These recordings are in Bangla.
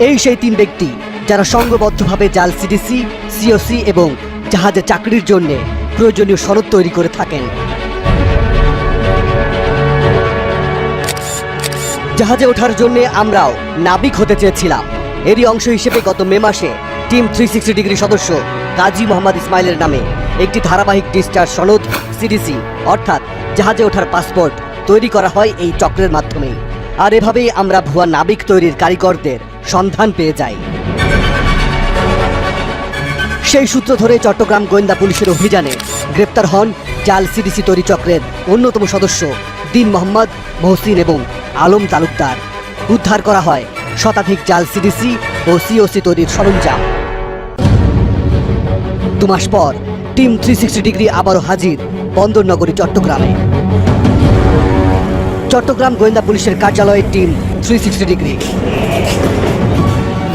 এই সেই তিন ব্যক্তি যারা সংঘবদ্ধভাবে জাল সিডিসি, সিওসি এবং জাহাজে চাকরির জন্য প্রয়োজনীয় সনদ তৈরি করে থাকেন। জাহাজে ওঠার জন্য আমরাও নাবিক হতে চেয়েছিলাম। এরই অংশ হিসেবে গত মে মাসে টিম 360 ডিগ্রি সদস্য কাজী মোহাম্মদ ইসমাইলের নামে একটি ধারাবাহিক ডিসচার্জ সনদ সিডিসি অর্থাৎ জাহাজে ওঠার পাসপোর্ট তৈরি করা হয় এই চক্রের মাধ্যমে। আর এভাবেই আমরা ভুয়া নাবিক তৈরির কারিগরদের সন্ধান পেয়ে যাই। সেই সূত্র ধরে চট্টগ্রাম গোয়েন্দা পুলিশের অভিযানে গ্রেপ্তার হন জাল সিডিসি তৈরি চক্রের অন্যতম সদস্য দিন মোহাম্মদ, মহসিন এবং আলম তালুকদার। উদ্ধার করা হয় শতাধিক জাল সিডিসি ও সিওসি তৈরির সরঞ্জাম। 2 মাস পর টিম 360 ডিগ্রি আবারও হাজির বন্দরনগরী চট্টগ্রামে। চট্টগ্রাম গোয়েন্দা পুলিশের কার্যালয়ে টিম 360 ডিগ্রি।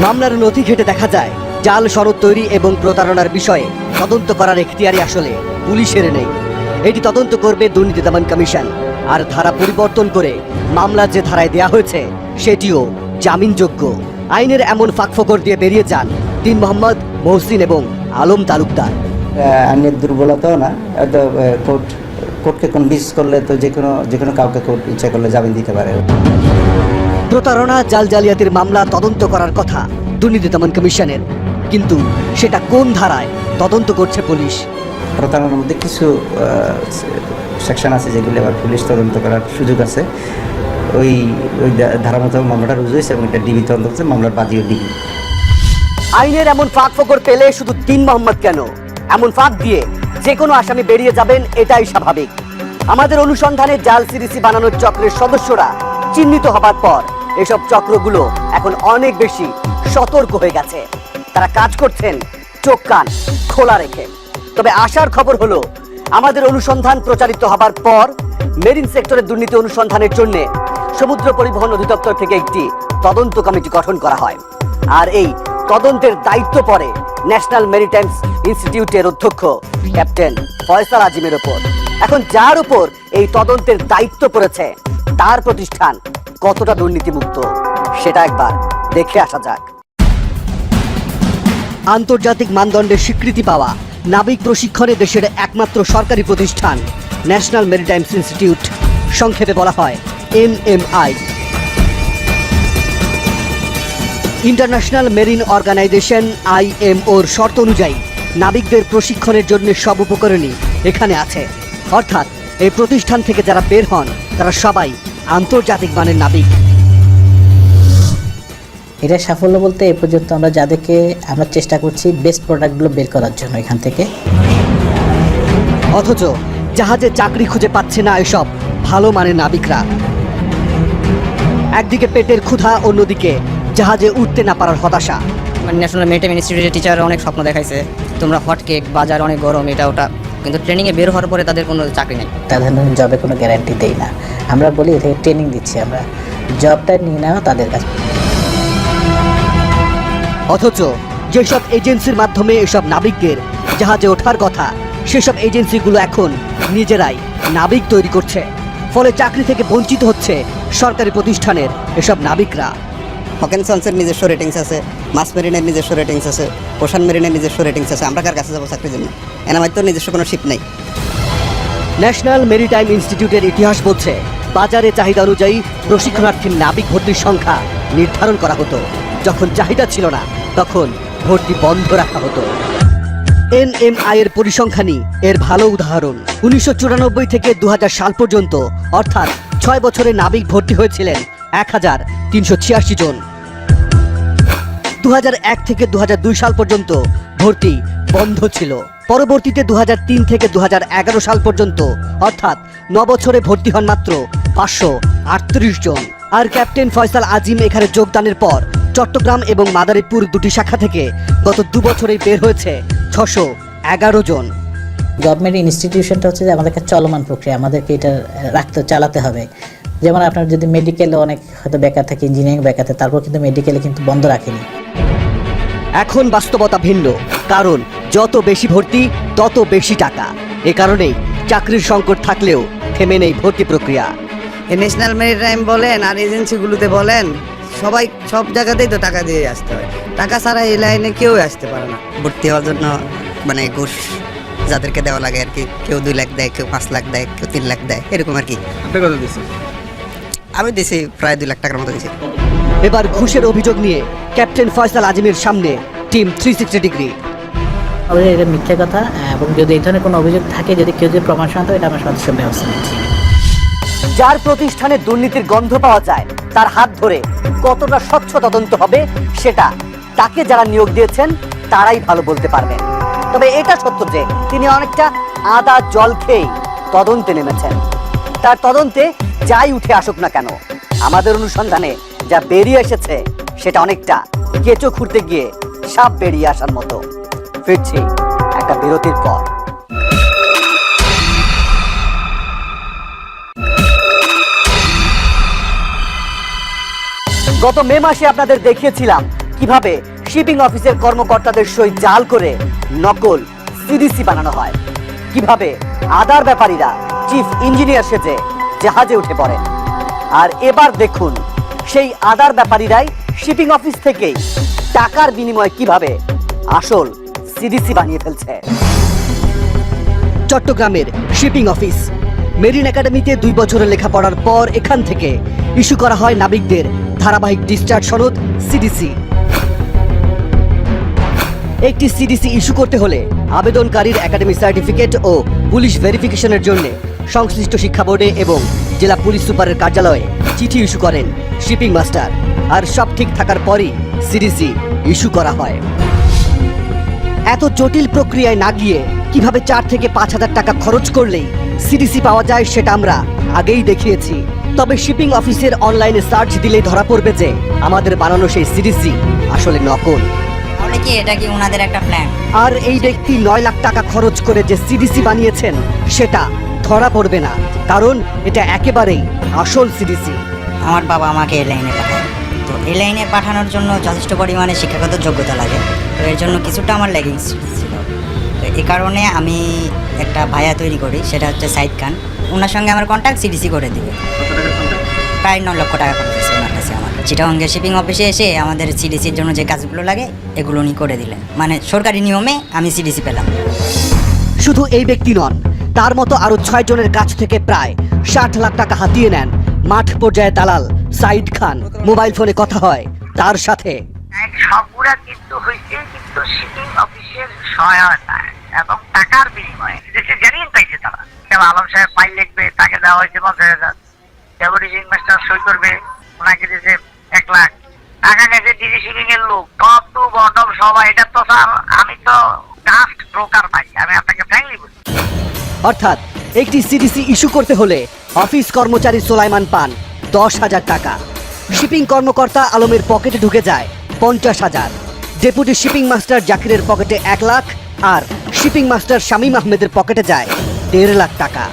মামলার নথি ঘেঁটে দেখা যায় জাল সনদ তৈরি এবং প্রতারণার বিষয়ে তদন্ত করার এখতিয়ারই আসলে পুলিশের নেই। এটি তদন্ত করবে দুর্নীতি দমন কমিশন। আর ধারা পরিবর্তন করে মামলা যে ধারায় দেয়া হয়েছে সেটিও জামিনযোগ্য। আইনের এমন ফাঁকফোকর দিয়ে বেরিয়ে যান দিন মোহাম্মদ, মহসিন এবং আলম তালুকদার। আইনের দুর্বলতাও না, কোর্টকে কনভিন্স করলে তো যে কোনো কাউকে কোর্ট ইচ্ছা করলে জামিন দিতে পারে। প্রতারণা, জাল জালিয়াতির মামলা তদন্ত করার কথা দুর্নীতি দমন কমিশনের, কিন্তু সেটা কোন ধারায় তদন্ত করছে পুলিশ? প্রতারণার মধ্যে কিছু সেকশন আছে যেগুলি আবার পুলিশ তদন্ত করার সুযোগ আছে। ওই ধারা মতো মামলাটা রুজু হয়েছে এবং এটা ডিবি তদন্ত করছে, মামলার বাদীও ডিবি। আইনের এমন ফাঁক ফোকর পেলে শুধু দিন মোহাম্মদ কেন, এমন ফাঁক দিয়ে যে কোনো আসামি বেরিয়ে যাবেন, এটাই স্বাভাবিক। আমাদের অনুসন্ধানে জাল সিডিসি বানানোর চক্রের সদস্যরা চিহ্নিত হবার পর এসব চক্রগুলো এখন অনেক বেশি সতর্ক হয়ে গেছে। তারা কাজ করছেন চোখ কান খোলা রেখে। তবে আশার খবর হলো, আমাদের অনুসন্ধান প্রচারিত হবার পর মেরিন সেক্টরের দুর্নীতি অনুসন্ধানের জন্য সমুদ্র পরিবহন অধিদপ্তর থেকে একটি তদন্ত কমিটি গঠন করা হয়। আর এই তদন্তের দায়িত্ব পড়ে ন্যাশনাল মেরিটাইম ইনস্টিটিউটের অধ্যক্ষ ক্যাপ্টেন ফয়সাল আজিমের ওপর। এখন যার উপর এই তদন্তের দায়িত্ব পড়েছে তার প্রতিষ্ঠান কতটা দুর্নীতিমুক্ত সেটা একবার দেখে আসা যাক। আন্তর্জাতিক মানদণ্ডের স্বীকৃতি পাওয়া নাবিক প্রশিক্ষণে দেশের একমাত্র সরকারি প্রতিষ্ঠান ন্যাশনাল মেরিটাইম ইনস্টিটিউট, সংক্ষেপে বলা হয় NMI। ইন্টারন্যাশনাল মেরিন অর্গানাইজেশন IMOর শর্ত অনুযায়ী নাবিকদের প্রশিক্ষণের জন্য সব উপকরণই এখানে আছে। অর্থাৎ এই প্রতিষ্ঠান থেকে যারা বের হন তারা সবাই আন্তর্জাতিক মানের নাবিক। এটা সাফল্য বলতে এ পর্যন্ত আমরা যাদেরকে আমরা চেষ্টা করছি বেস্ট প্রোডাক্টগুলো বের করার জন্য এখান থেকে। অথচ জাহাজে চাকরি খুঁজে পাচ্ছে না এসব ভালো মানের নাবিকরা। একদিকে পেটের ক্ষুধা, অন্যদিকে জাহাজে উঠতে না পারার হতাশা। ন্যাশনাল মেরিটাইম ইনস্টিটিউটের টিচার অনেক স্বপ্ন দেখাইছে, তোমরা হট কেক, বাজার অনেক গরম, এটা ওটা, কিন্তু ট্রেনিংয়ে বের হওয়ার পরে তাদের কোনো চাকরি নেই। তাদের জবে কোনো গ্যারান্টি দেই না। আমরা বলি এদের ট্রেনিং দিচ্ছি, আমরা জবটা নিয়ে নেওয়া তাদের কাছে। অথচ যেসব এজেন্সির মাধ্যমে এসব নাবিকদের জাহাজে ওঠার কথা, সেসব এজেন্সিগুলো এখন নিজেরাই নাবিক তৈরি করছে। ফলে চাকরি থেকে বঞ্চিত হচ্ছে সরকারি প্রতিষ্ঠানের এসব নাবিকরা। হকেনসন্সের নিজস্ব রেটিংস আছে, মাস মেরিনের নিজস্ব রেটিংস আছে, ওশান মেরিনের নিজস্ব রেটিংস আছে। আমরা কার কাছে যাবো চাকরির জন্য? এনামাই তো নিজস্ব কোনো শিপ নেই। ন্যাশনাল মেরিটাইম ইনস্টিটিউটের ইতিহাস বলছে, বাজারে চাহিদা অনুযায়ী প্রশিক্ষণার্থী নাবিক ভর্তির সংখ্যা নির্ধারণ করা হতো। যখন চাহিদা ছিল না তখন ভর্তি বন্ধ রাখা হতো। NMI এর পরিসংখ্যানই এর ভালো উদাহরণ। 1994 থেকে 2000 সাল পর্যন্ত, অর্থাৎ 6 বছরে নাবিক ভর্তি হয়েছিলেন 1386 জন। 2001 থেকে 2002 সাল পর্যন্ত ভর্তি বন্ধ ছিল। পরবর্তীতে 2003 থেকে 2011 সাল পর্যন্ত, অর্থাৎ 9 বছরে ভর্তি হন মাত্র 538 জন। আর ক্যাপ্টেন ফয়সাল আজিম এখানে যোগদানের পর চট্টগ্রাম এবং মাদারীপুর দুটি শাখা থেকে গত 2 বছরেই বের হয়েছে 611 জন। গভর্নমেন্ট ইনস্টিটিউশনটা হচ্ছে যে আমাদেরকে চলমান প্রক্রিয়া, আমাদেরকে এটা চালাতে হবে। যেমন আপনার যদি মেডিকেলে অনেক হয়তো বেকার থাকে, ইঞ্জিনিয়ারিং বেকার থাকে, তারপর কিন্তু মেডিকেলে কিন্তু বন্ধ রাখেনি। এখন বাস্তবতা ভিন্ন, কারণ যত বেশি ভর্তি তত বেশি টাকা। এ কারণেই চাকরির সংকট থাকলেও থেমে নেই ভর্তি প্রক্রিয়া। ন্যাশনাল মেরিটাইম বলেন আর এজেন্সিগুলোতে বলেন, সবাই সব জায়গাতেই তো টাকা দিয়ে আসতে হয়, টাকা ছাড়া এই লাইনে কেউ আসতে পারে না। ভর্তি হওয়ার জন্য মানে ঘুষ যাদেরকে দেওয়া লাগে আর কি, কেউ 2 লাখ দেয়, কেউ 5 লাখ দেয়, কেউ 3 লাখ দেয়, এরকম আর কি। আপনি কত দিচ্ছেন? আমি দিছি প্রায় 2 লাখ টাকার মতো দিছি। এবার ঘুষের অভিযোগ নিয়ে ক্যাপ্টেন ফয়সাল আজিমের সামনে টিম 360 ডিগ্রি। আমাদের এটা মিথ্যা কথা, এবং যদি এই ধরনের কোনো অভিযোগ থাকে, যদি কেউ যদি প্রমাণ সন্দেহ, এটা আমরা সদস্য ব্যবস্থা নিচ্ছি। যার প্রতিষ্ঠানে দুর্নীতির গন্ধ পাওয়া যায় তার হাত ধরে কতটা স্বচ্ছ তদন্ত হবে সেটা তাকে যারা নিয়োগ দিয়েছেন তারাই ভালো বলতে পারবেন। তবে এটা সত্য যে তিনি অনেকটা আদা জল খেয়ে তদন্তে নেমেছেন। তার তদন্তে যাই উঠে আসুক না কেন, আমাদের অনুসন্ধানে যা বেরিয়ে এসেছে সেটা অনেকটা কেঁচো খুঁড়তে গিয়ে সাপ বেরিয়ে আসার মতো। ফিরছি একটা বিরতির পর। গত মে মাসে আপনাদের দেখিয়েছিলাম কিভাবে শিপিং অফিসের কর্মকর্তাদের সই জাল করে নকল সিডিসি বানানো হয়, কিভাবে আদার ব্যাপারীরা চিফ ইঞ্জিনিয়ার সেজে জাহাজে উঠে পড়েন। আর এবার দেখুন সেই আদার ব্যাপারীরাই শিপিং অফিস থেকেই টাকার বিনিময়ে কিভাবে আসল সিডিসি বানিয়ে ফেলছে। চট্টগ্রামের শিপিং অফিস মেরিন একাডেমিতে 2 বছরের লেখাপড়ার পর এখান থেকে ইস্যু করা হয় নাবিকদের ধারাবাহিক ডিসচার্জ সনদ সিডিসি। একটি সিডিসি ইস্যু করতে হলে আবেদনকারীর একাডেমিক সার্টিফিকেট ও পুলিশ ভেরিফিকেশনের জন্য সংশ্লিষ্ট শিক্ষা বোর্ডে এবং জেলা পুলিশ সুপারের কার্যালয়ে চিঠি ইস্যু করেন শিপিং মাস্টার। আর সব ঠিক থাকার পরই সিডিসি ইস্যু করা হয়। এত জটিল প্রক্রিয়ায় না গিয়ে কিভাবে 4 থেকে 5 হাজার টাকা খরচ করলেই সিডিসি পাওয়া যায় সেটা আমরা আগেই দেখিয়েছি। তবে শিপিং অফিসের অনলাইনে সার্চ দিলেই ধরা পড়বে যে আমাদের বানানো সেই সিডিসি আসলে নকল। তাহলে কি এটা কি ওনাদের একটা প্ল্যান? আর এই ব্যক্তি 9 লাখ টাকা খরচ করে যে সিডিসি বানিয়েছেন সেটা ধরা পড়বে না, কারণ এটা একেবারেই আসল সিডিসি। আমার বাবা আমাকে এই লাইনে পাঠায়, তো এই লাইনে পাঠানোর জন্য যথেষ্ট পরিমাণে শিক্ষাগত যোগ্যতা লাগে, তো এর জন্য কিছুটা আমার ল্যাগিংস ছিল। তো এই কারণে আমি একটা ভায়া তৈরি করি, সেটা হচ্ছে সাইদ খান। ওনার সঙ্গে আমার কন্ট্যাক্ট সিডিসি করে দিবে। প্রায় 9 লক্ষ টাকা খরচ হয়েছে ওনার কাছে আমার। চিটাগঙ্গে শিপিং অফিসে এসে আমাদের সিডিসির জন্য যে কাজগুলো লাগে এগুলো উনি করে দিলেন, মানে সরকারি নিয়মে আমি সিডিসি পেলাম। শুধু এই ব্যক্তি নন, তার মতো আরো 6 জনের কাছ থেকে প্রায় 60 লাখ টাকা হাতিয়ে নেন মাঠ পর্যায়ে দালাল সাইদ খান। মোবাইল ফোনে কথা হয় তার সাথে। সবগুলা কিন্তু হয়েছে কিন্তু শিপিং অফিসের সহায়তায় এবং টাকার বিনিময়ে। দেশে জানিয়ে পাইছে তারা, কেউ আলম সাহেব ফাইল লিখবে, তাকে দেওয়া হয়েছে 50,000, কেউ রিজিং মাস্টার সই করবে, ওনাকে দিয়েছে 1 লাখ টাকা। গেছে ডিজি শিপিং এর লোক, টপ টু বটম সবাই। এটা তো স্যার আমি তো কাস্ট ব্রোকার ভাই, আমি আপনাকে ফ্র্যাঙ্কলি বলি। অর্থাৎ একটি সিডিসি ইস্যু করতে হলে অফিস কর্মচারী সোলাইমান পান 10,000 টাকা, শিপিং কর্মকর্তা আলমের পকেটে ঢুকে যায় 50,000, ডেপুটি শিপিং মাস্টার জাকিরের পকেটে 1 লাখ, আর শিপিং মাস্টার শামীম আহমেদের পকেটে যায় 1.5 লাখ টাকা।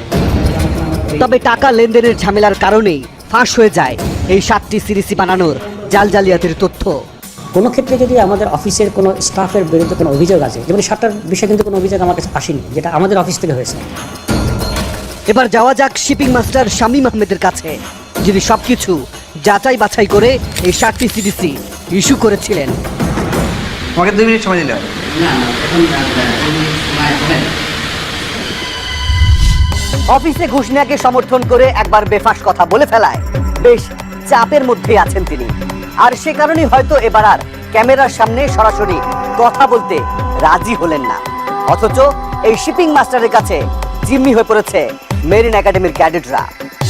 তবে টাকা লেনদেনের ঝামেলার কারণেই ফাঁস হয়ে যায় এই 7টি সিডিসি বানানোর জালজালিয়াতির তথ্য। কোনো ক্ষেত্রে যদি আমাদের অফিসের কোনো স্টাফের বিরুদ্ধে কোনো অভিযোগ আছে, যেমন 7টার বিষয়ে কিন্তু কোনো অভিযোগ আমার কাছে আসেনি, যেটা আমাদের অফিস থেকে হয়েছে। এবার যাওয়া যাক শিপিং মাস্টার শামীম আহমেদের কাছে, যিনি সবকিছু যাচাই বাছাই করে এই 7টি সিডিসি ইস্যু করেছিলেন। আমাকে 2 মিনিট সময় দিলে হয়। অফিসে ঘুষ নেয়াকে সমর্থন করে একবার বেফাঁস কথা বলে ফেলায় বেশ চাপের মধ্যে আছেন তিনি। আর সে কারণেই হয়তো এবার আর ক্যামেরার সামনে সরাসরি কথা বলতে রাজি হলেন না। অথচ এই শিপিং মাস্টারের কাছে জিম্মি হয়ে পড়েছে মেরিন একাডেমির ক্যাডেটরা।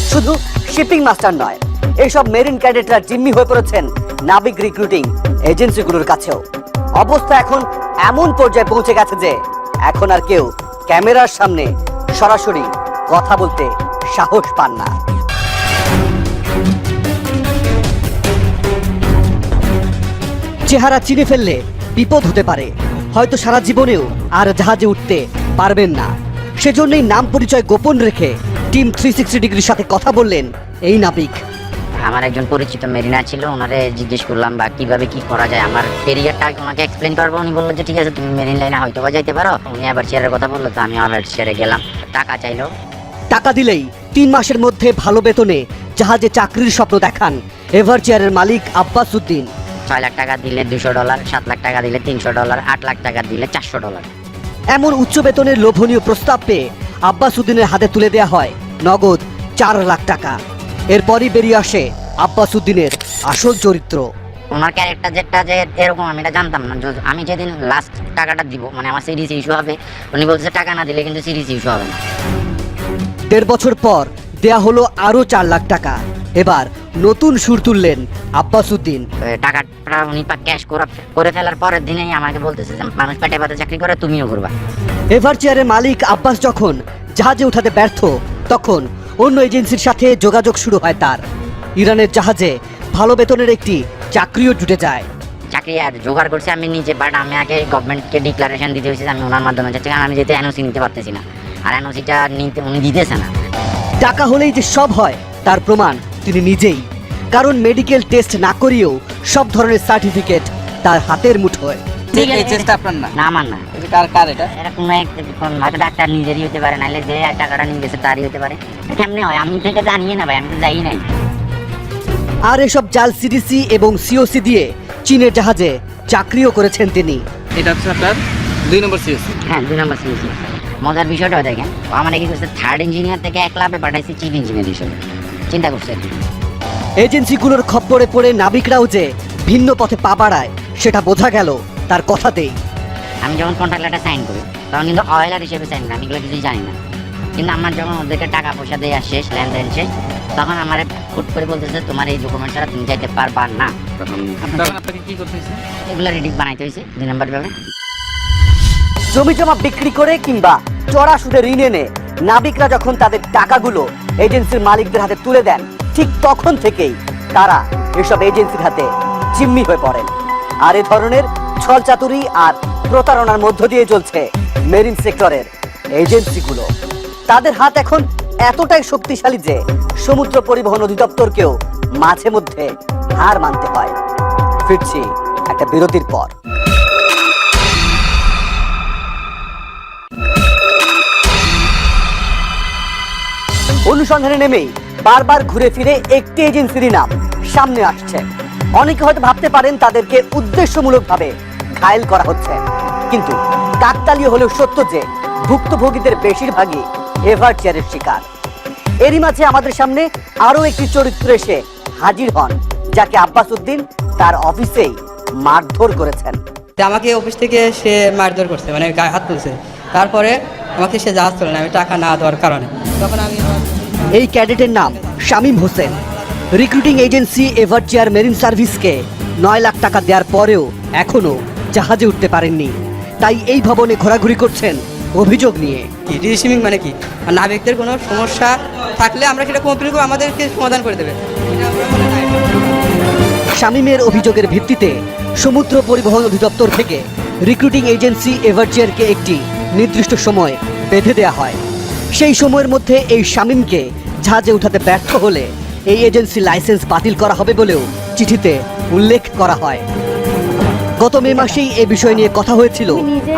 শুধু শিপিং মাস্টার নয়, এইসব মেরিন ক্যাডেটরা জিম্মি হয়ে পড়েছেন নাবিক রিক্রুটিং এজেন্সিগুলোর কাছেও। অবস্থা এখন এমন পর্যায়ে পৌঁছে গেছে যে এখন আর কেউ ক্যামেরার সামনে সরাসরি কথা বলতে সাহস পান না। চেহারা চিনে ফেললে বিপদ হতে পারে, হয়তো সারা জীবনেও আর জাহাজে উঠতে পারবেন না। সেজন্যই নাম পরিচয় গোপন রেখে টিম 360 ডিগ্রির সাথে কথা বললেন এই নাবিক। আমার একজন পরিচিত মেরিনার ছিল, ওনারে জিজ্ঞেস করলাম বা কিভাবে কি করা যায়, আমার ক্যারিয়ারটা ওনাকে এক্সপ্লেন করবো। উনি বললো যে ঠিক আছে তুমি মেরিন লাইনে হয়তো বা যাইতে পারো। উনি আবার শেয়ারের কথা বললো, তো আমি আবার শেয়ারে গেলাম। টাকা চাইলো, টাকা দিলেই 3 মাসের মধ্যে ভালো বেতনে জাহাজে চাকরির স্বপ্ন দেখান এভারচেয়ারের মালিক আব্বাস উদ্দিন। 6 লাখ টাকা দিলে $200, 7 লাখ টাকা দিলে $300, 8 লাখ টাকা দিলে $400। এমন উচ্চ বেতনের লোভনীয় প্রস্তাব পেয়ে আব্বাস উদ্দিনের হাতে তুলে দেয়া হয় নগদ 4 লাখ টাকা। এরপরই বেরিয়ে আসে আব্বাস উদ্দিনের আসল চরিত্র। ওনার ক্যারেক্টার যেটা যে এরকম আমি এটা জানতাম না। আমি যেদিন লাস্ট টাকাটা দিব, মানে আমার সিরিজ ইস্যু হবে, উনি বলছে টাকা না দিলে কিন্তু সিরিজ ইস্যু হবে না। 1.5 বছর পর দেয়া হলো আরো 4 লাখ টাকা। এবার নতুন সুর তুললেন আব্বাস উদ্দিন। টাকাটা উনি ক্যাশ করে ফেলার পরের দিনেই আমাকে বলতেছে যে মানুষ পেটে পাতে চাকরি করে, তুমিও করবা। এভারচেয়ারের মালিক আব্বাস যখন জাহাজে উঠাতে ব্যর্থ, তখন অন্য এজেন্সির সাথে যোগাযোগ শুরু হয় তার। ইরানের জাহাজে ভালো বেতনের একটি চাকরিও জুটে যায়। চাকরি আর জোগাড় করছি আমি নিজে, বাট আমি আগে গভর্নমেন্টকে ডিক্লারেশন দিতে হয়েছে আমি ওনার মাধ্যমে যাচ্ছি, কারণ আমি যেহেতু এনওসি নিতে পারতেছি না, আর এনওসিটা নিতে উনি দিতেছে না। টাকা হলেই যে সব হয় তার প্রমাণ তিনি নিজেই, কারণ মেডিকেল টেস্ট না করিয়েও সব ধরনের সার্টিফিকেট তার হাতের মুঠোয়। এই চেষ্টা আপনার না? না, আমার না। কার এটা? এটা কোনো হয়তো ডাক্তার নিজেরই হতে পারে, নাহলে যে টাকাটা নিয়ে গেছে তারই হতে পারে। কেমনে হয় আমি থেকে জানিয়ে না ভাই, আমি তো যাই নাই। আর এসব জাল সিডিসি এবং সিওসি দিয়ে চীনের জাহাজে চাকরিও করেছেন তিনি। এটা হচ্ছে আপনার 2 নম্বর সিএসসি। হ্যাঁ, 2 নম্বর সিএসসি। মজার বিষয়টা দেখেন, আমার কি করছে, 3rd ইঞ্জিনিয়ার থেকে 1 লাভে পাঠাইছি চিফ ইঞ্জিনিয়ার হিসেবে। চিন্তা করছে আর কি। এজেন্সিগুলোর খপ্পরে পড়ে নাবিকরাও যে ভিন্ন পথে পা বাড়ায় সেটা বোঝা গেল তার কথাতেই। আমি যখন কন্ট্রাক্ট লেটার সাইন করি তখন কিন্তু অয়েলার হিসেবে সাইন করি, আমি এগুলো কিছুই জানি না। কিন্তু আমার যখন ওদেরকে টাকা পয়সা দেওয়া শেষ, লেনদেন শেষ, তখন আমার হুট করে বলতেছে তোমার এই ডকুমেন্ট ছাড়া তুমি যাইতে পারবা না। তখন আপনাকে কি করতে হয়েছে? এগুলো রিডিক বানাইতে হয়েছে 2 নম্বর ভাবে। জমি জমা বিক্রি করে কিংবা চড়া সুদে ঋণ এনে নাবিকরা যখন তাদের টাকাগুলো এজেন্সির মালিকদের হাতে তুলে দেন, ঠিক তখন থেকেই তারা এসব এজেন্সির হাতে জিম্মি হয়ে পড়েন। আর এ ধরনের ছলচাতুরি আর প্রতারণার মধ্য দিয়ে চলছে মেরিন সেক্টরের এজেন্সিগুলো। তাদের হাত এখন এতটাই শক্তিশালী যে সমুদ্র পরিবহন অধিদপ্তরকেও মাঝে মধ্যে হার মানতে হয়। ফিরছি একটা বিরতির পর। অনুসন্ধানে নেমেই বারবার ঘুরে ফিরে একটি এজেন্সির নাম সামনে আসছে। অনেকে হয়তো ভাবতে পারেন তাদেরকে উদ্দেশ্যমূলকভাবে ঘায়েল করা হচ্ছে, কিন্তু কাকতালীয় হলেও সত্য যে ভুক্তভোগীদের বেশিরভাগই এভারচেয়ারের শিকার। এরই মাঝে আমাদের সামনে আরো একটি চরিত্র এসে হাজির হন, যাকে আব্বাস উদ্দিন তার অফিসেই মারধর করেছেন। আমাকে অফিস থেকে সে মারধর করছে, মানে গায়ে হাত তুলছে। তারপরে আমাকে সে জাহাজ তোলে না, আমি টাকা না দেওয়ার কারণে। তখন আমি এই ক্যাডেটের নাম Shamim Hossain. Recruiting agency Everchair Marine সার্ভিসকে 9 লাখ টাকা দেওয়ার পরেও এখনো জাহাজে উঠতে পারেননি। তাই এই ভবনে ঘোরাঘুরি করছেন অভিযোগ নিয়ে। রিসিভিং মানে কি, আর নাবিকদের কোনো সমস্যা থাকলে আমরা সেটা কমপ্লেন করে আমাদেরকে সমাধান করে দেবে। শামীমের অভিযোগের ভিত্তিতে সমুদ্র পরিবহন অধিদপ্তর থেকে রিক্রুটিং এজেন্সি এভারচেয়ারকে একটি নির্দিষ্ট সময় বেঁধে দেওয়া হয়। সেই সময়ের মধ্যে এই শামীমকে জাহাজে উঠাতে ব্যর্থ হলে এই এজেন্সি লাইসেন্স বাতিল করা হবে বলেও চিঠিতে উল্লেখ করা হয়। গত মে মাসেই এ বিষয় নিয়ে কথা হয়েছিল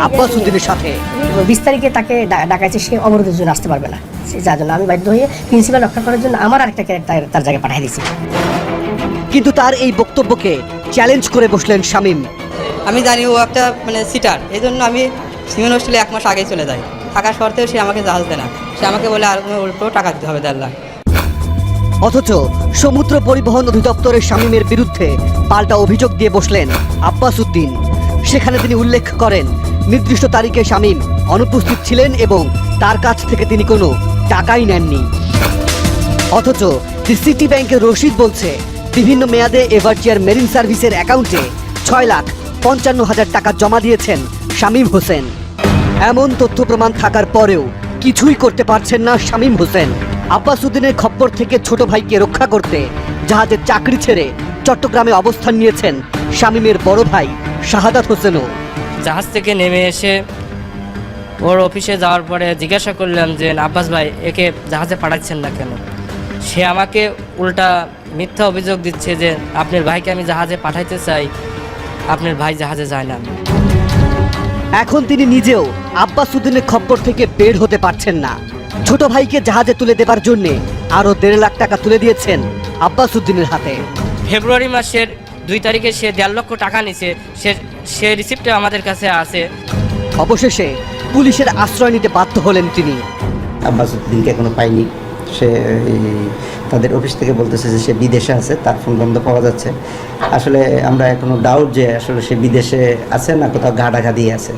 আব্বাস উদ্দিনের সাথে। 20 তারিখে তাকে ডাকাইছে, সে অবরোধের জন্য আসতে পারবে না। যার জন্য আমি বাধ্য হয়ে প্রিন্সিপাল রক্ষা করার জন্য আমার আরেকটা ক্যারেক্টার তার জায়গায় পাঠিয়ে দিয়েছি। কিন্তু তার এই বক্তব্যকে চ্যালেঞ্জ করে বসলেন শামীম। আমি জানি ও একটা মানে সিটার, এই জন্য আমি সিমেন হোস্টেলে 1 মাস আগেই চলে যাই। থাকার সত্ত্বেও সে আমাকে জাহাজ দেয় না, সে আমাকে বলে আর উল্টো টাকা দিতে হবে 1.5 লাখ। অথচ সমুদ্র পরিবহন অধিদপ্তরের শামীমের বিরুদ্ধে পাল্টা অভিযোগ দিয়ে বসলেন আব্বাস উদ্দিন। সেখানে তিনি উল্লেখ করেন নির্দিষ্ট তারিখে শামীম অনুপস্থিত ছিলেন এবং তার কাছ থেকে তিনি কোনো টাকাই নেননি। অথচ দি সিটি ব্যাংকের রশিদ বলছে বিভিন্ন মেয়াদে এভারচেয়ার মেরিন সার্ভিসের অ্যাকাউন্টে 6,55,000 টাকা জমা দিয়েছেন শামীম হোসেন। এমন তথ্য প্রমাণ থাকার পরেও কিছুই করতে পারছেন না শামীম হোসেন। আব্বাস উদ্দিনের খপ্পর থেকে ছোট ভাইকে রক্ষা করতে জাহাজের চাকরি ছেড়ে চট্টগ্রামে অবস্থান নিয়েছেন শামীমের বড় ভাই শাহাদাত হোসেনও। জাহাজ থেকে নেমে এসে ওর অফিসে যাওয়ার পরে জিজ্ঞাসা করলাম যে আব্বাস ভাই একে জাহাজে পাঠাচ্ছেন না কেন? সে আমাকে উল্টা মিথ্যা অভিযোগ দিচ্ছে যে আপনার ভাইকে আমি জাহাজে পাঠাইতে চাই, আপনার ভাই জাহাজে যায় না। এখন তিনি নিজেও আব্বাস উদ্দিনের খপ্পর থেকে বের হতে পারছেন না। ছোট ভাইকে জাহাজে তুলে দেবার জন্য আরো 1.5 লাখ টাকা তুলে দিয়েছেন আব্বাস উদ্দিনের হাতে। ফেব্রুয়ারি মাসের 2 তারিখে সে 1.5 লক্ষ টাকা নিছে, সে রিসিপ্টে আমাদের কাছে আছে। অবশেষে পুলিশের আশ্রয় নিতে বাধ্য হলেন তিনি। আব্বাস উদ্দিনকে এখনো পাইনি। সে তাদের অফিস থেকে বলতেছে যে সে বিদেশে আছে, তার ফোন বন্ধ পাওয়া যাচ্ছে। আসলে আমরা এখনো ডাউট যে আসলে সে বিদেশে আছে না কোথাও ঘাটাঘা দিয়ে আছে।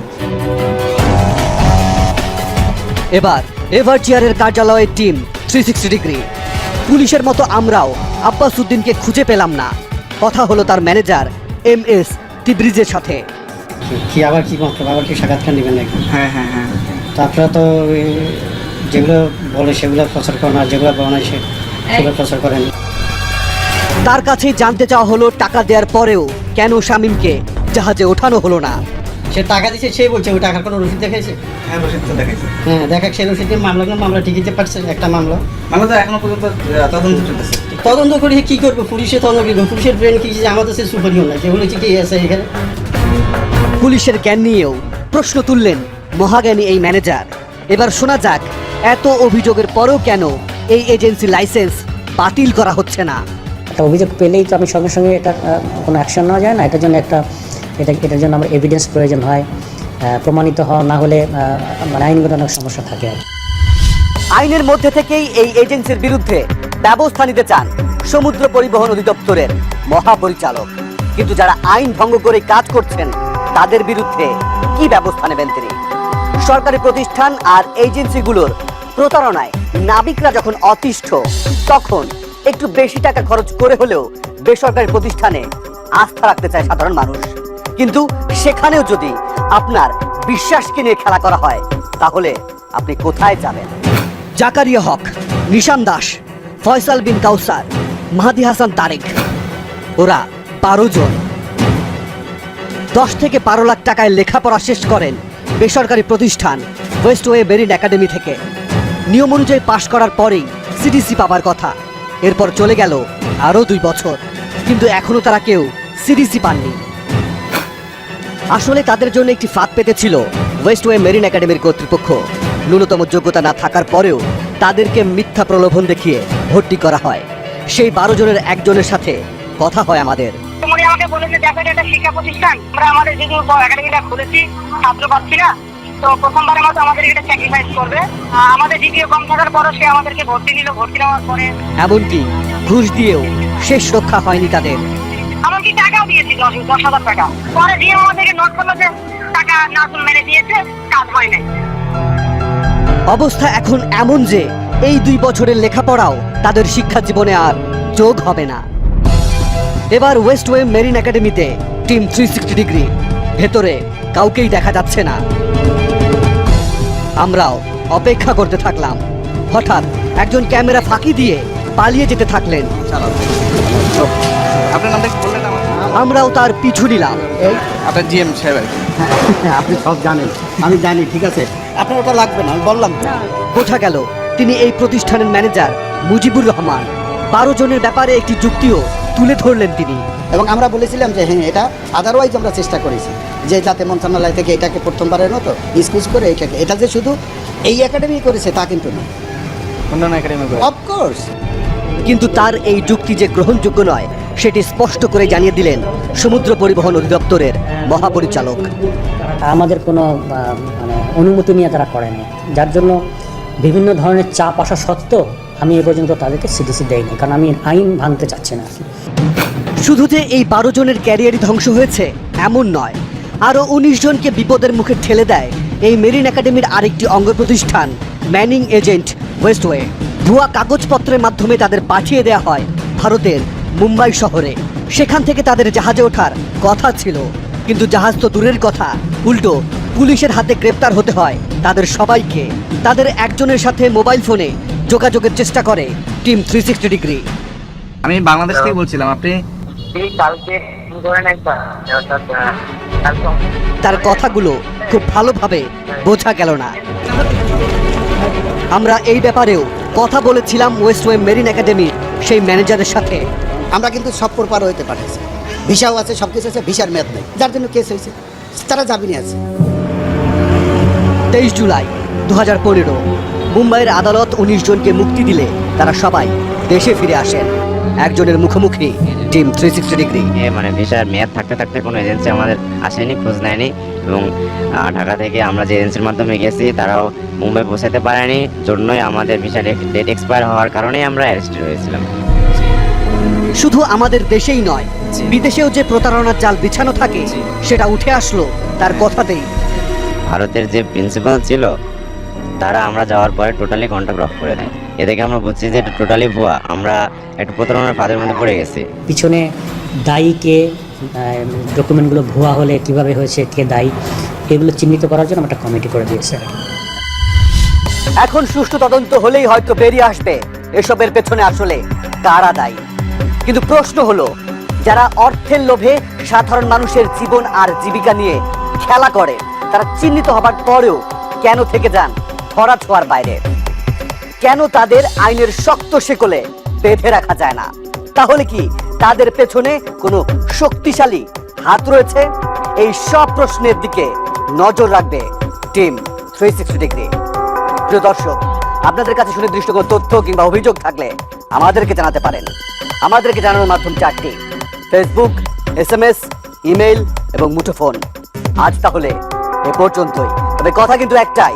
এবার এভারজিয়ারের কার্যালয়ের টিম 360 ডিগ্রি। পুলিশের মতো আমরাও আব্বাস উদ্দিনকে খুঁজে পেলাম না। কথা হলো তার ম্যানেজার MS তিব্রিজের সাথে। কি আবার কি মাত্র আবার কি সাক্ষাৎকার নেবেন নাকি? হ্যাঁ। তো আপনারা তো যেগুলো বলে সেগুলো প্রচার করেন, আর যেগুলো বলে না সেগুলো প্রচার করেন। তার কাছেই জানতে চাওয়া হলো টাকা দেওয়ার পরেও কেন শামীমকে জাহাজে ওঠানো হলো না। সে টাকা দিচ্ছে, সে বলছে ওই টাকার কোনো রসিদ দেখাইছে? হ্যাঁ, রসিদ তো দেখাইছে। হ্যাঁ, দেখা সেই রসিদ নিয়ে মামলা টিকিতে পারছে একটা মামলা তো এখনো পর্যন্ত তদন্ত চলতেছে। তদন্ত করে কি করবো? পুলিশে তদন্ত করবো। পুলিশের ব্রেন কি যে আমাদের সে সুপারিও না, যেগুলো কি আছে এখানে। পুলিশের জ্ঞান নিয়েও প্রশ্ন তুললেন মহাজ্ঞানী এই ম্যানেজার। এবার শোনা যাক, এত অভিযোগের পরেও কেন এই এজেন্সি লাইসেন্স বাতিল করা হচ্ছে না। একটা অভিযোগ পেলেই তো আমি সঙ্গে সঙ্গে এটা কোনো অ্যাকশন নেওয়া যায় না। এটার জন্য এটার জন্য আমার এভিডেন্স প্রয়োজন হয়, প্রমাণিত হওয়া না হলে মানে আইনগত অনেক সমস্যা থাকে। আইনের মধ্যে থেকেই এই এজেন্সির বিরুদ্ধে ব্যবস্থা নিতে চান সমুদ্র পরিবহন অধিদপ্তরের মহাপরিচালক। কিন্তু যারা আইন ভঙ্গ করে কাজ করছেন তাদের বিরুদ্ধে কি ব্যবস্থা নেবেন তিনি? সরকারি প্রতিষ্ঠান আর এজেন্সিগুলোর প্রতারণায় নাবিকরা যখন অতিষ্ঠ, তখন একটু বেশি টাকা খরচ করে হলেও বেসরকারি প্রতিষ্ঠানে আস্থা রাখতে চায় সাধারণ মানুষ। কিন্তু সেখানেও যদি আপনার বিশ্বাসকে নিয়ে খেলা করা হয়, তাহলে আপনি কোথায় যাবেন? জাকারিয়া হক, নিশান দাস, ফয়সাল বিন কাউসার, মাহাদি হাসান তারেক, ওরা 12 জন 10 থেকে 12 লাখ টাকায় লেখাপড়া শেষ করেন বেসরকারি প্রতিষ্ঠান ওয়েস্টওয়ে মেরিন একাডেমি থেকে। নিয়ম অনুযায়ী পাশ করার পরেই সিডিসি পাবার কথা। এরপর চলে গেল আরও 2 বছর, কিন্তু এখনো তারা কেউ সিডিসি পাননি। আসলে তাদের জন্য একটি ফাঁদ পেতেছিল ওয়েস্টওয়ে মেরিন একাডেমির কর্তৃপক্ষ। ন্যূনতম যোগ্যতা না থাকার পরেও তাদেরকে মিথ্যা প্রলোভন দেখিয়ে ভর্তি করা হয়। সেই 12 জনের একজনের সাথে কথা হয় আমাদের। উনি আমাকে বলেছে দেখো এটা শিক্ষা প্রতিষ্ঠান, আমরা আমাদের যেহেতু একাডেমিটা খুলেছি, ছাত্র পাচ্ছি না, তো প্রথমবারের মতো আমাদের এটা স্যাক্রিফাইস করবে। আমাদের জিপিএ কম থাকার পরও সে আমাদেরকে ভর্তি নিল। ভর্তি নেওয়ার পরে এমনকি ঘুষ দিয়েও শেষ রক্ষা হয়নি তাদের। এমনকি টাকাও দিয়েছি 10,000 টাকা। পরে দিয়ে আমাদেরকে নোট করলো যে টাকা না মেরে দিয়েছে, কাজ হয় নাই। অবস্থা এখন এমন যে এই 2 বছরের লেখাপড়াও তাদের শিক্ষা জীবনে আর যোগ হবে না। এবার ওয়েস্টওয়ে মেরিন একাডেমিতে টিম 360 ডিগ্রি। ভেতরে কাউকেই দেখা যাচ্ছে না। আমরাও অপেক্ষা করতে থাকলাম। হঠাৎ একজন ক্যামেরা ফাঁকি দিয়ে পালিয়ে যেতে থাকলেন। আপনার নামটা কি বললেন? আমরাও তার পিছু নিলাম। আপনার জিএম সাহেব আর কি। আপনি সব জানেন, আমি জানি, ঠিক আছে, আপনার ওটা লাগবে না, আমি বললাম। বোঝা গেল তিনি এই প্রতিষ্ঠানের ম্যানেজার মুজিবুর রহমান। 12 জনের ব্যাপারে একটি যুক্তিও তুলে ধরলেন তিনি। এবং আমরা বলেছিলাম যে হ্যাঁ, এটা আদারওয়াইজ আমরা চেষ্টা করেছি যে যাতে মন্ত্রণালয় থেকে এটাকে প্রথমবারের মতো স্কুজ করে এটা যে শুধু এই একাডেমি করেছে তা কিন্তু না, অন্যান্য একাডেমি অফকোর্স। কিন্তু তার এই যুক্তি যে গ্রহণযোগ্য নয় সেটি স্পষ্ট করে জানিয়ে দিলেন সমুদ্র পরিবহন অধিদপ্তরের মহাপরিচালক। আমাদের কোনো মানে অনুমতি নিয়ে তারা করেনি, যার জন্য বিভিন্ন ধরনের চাপ আসা সত্ত্বেও আমি এ পর্যন্ত তাদেরকে সিডিসি দেইনি, কারণ আমি আইন ভাঙতে চাচ্ছি না। শুধু যে এই 12 জনের ক্যারিয়ারই ধ্বংস হয়েছে এমন নয়, আরও 19 জনকে বিপদের মুখে ঠেলে দেয় এই মেরিন একাডেমির আরেকটি অঙ্গ প্রতিষ্ঠান ম্যানিং এজেন্ট ওয়েস্টওয়ে। ভুয়া কাগজপত্রের মাধ্যমে তাদের পাঠিয়ে দেওয়া হয় ভারতের মুম্বাই শহরে। সেখান থেকে তাদের জাহাজে ওঠার কথা ছিল, কিন্তু জাহাজ তো দূরের কথা, উল্টো পুলিশের হাতে গ্রেপ্তার হতে হয় তাদের সবাইকে। তাদের একজনের সাথে মোবাইল ফোনে যোগাযোগের চেষ্টা করে টিম 360 ডিগ্রি। আমি বাংলাদেশ থেকে বলছিলাম, আপনি তার কথাগুলো খুব ভালোভাবে বোঝা গেল না। আমরা এই ব্যাপারেও কথা বলেছিলাম ওয়েস্টওয়ে মেরিন একাডেমির সেই ম্যানেজারের সাথে। আমরা কিন্তু সব পার হতে পারছি, ভিসাও আছে, সব কিছু আছে, ভিসার মেয়াদ নেই, যার জন্য কেস হয়েছে, তারা জামিনে আছে। 23 জুলাই 2015 মুম্বাইয়ের আদালত 19 জনকে মুক্তি দিলে তারা সবাই দেশে ফিরে আসেন। একজনের মুখোমুখি টিম 360 ডিগ্রি। মানে ভিসার মেয়াদ থাকতে থাকতে কোনো এজেন্সি আমাদের আসেনি, খোঁজ নেয়নি, এবং ঢাকা থেকে আমরা যে এজেন্সির মাধ্যমে গেছি তারাও মুম্বাই পৌঁছাতে পারেনি, জন্যই আমাদের ভিসা ডেট এক্সপায়ার হওয়ার কারণেই আমরা অ্যারেস্টেড হয়েছিলাম। শুধু আমাদের দেশেই নয়, বিদেশেও যে প্রতারণার জাল বিছানো থাকে সেটা উঠে আসলো তার কথাতেই। ভারতের যে প্রিন্সিপাল ছিল তারা আমরা যাওয়ার পরে টোটালি কন্ট্যাক্ট অফ করে দেয়। এ থেকে আমরা বুঝছি যে এটা টোটালি ভুয়া, আমরা একটা প্রতারণার ফাঁদের মধ্যে পড়ে গেছি। পিছনে দায়ীকে, ডকুমেন্টগুলো ভুয়া হলে কিভাবে হয়েছে, কে দায়ী, এগুলো চিহ্নিত করার জন্য আমরা একটা কমিটি করে দিয়েছি। এখন সুষ্ঠু তদন্ত হলেই হয়তো বেরিয়ে আসবে এসবের পেছনে আসলে কারা দায়ী। কিন্তু প্রশ্ন হলো, যারা অর্থের লোভে সাধারণ মানুষের জীবন আর জীবিকা নিয়ে খেলা করে, তারা চিহ্নিত হবার পরেও কেন থেকে যান ধরা ছোঁয়ার বাইরে? কেন তাদের আইনের শক্ত শেকলে বেঁধে রাখা যায় না? তাহলে কি তাদের পেছনে কোনো শক্তিশালী হাত রয়েছে? এই সব প্রশ্নের দিকে নজর রাখবে টিম 360 ডিগ্রি। প্রিয় দর্শক, আপনাদের কাছে সুনির্দিষ্ট কোনো তথ্য কিংবা অভিযোগ থাকলে আমাদেরকে জানাতে পারেন। আমাদেরকে জানানোর মাধ্যম 4টি: ফেসবুক, SMS, ইমেইল এবং মুঠোফোন। আজ তাহলে এ পর্যন্তই। তবে কথা কিন্তু একটাই,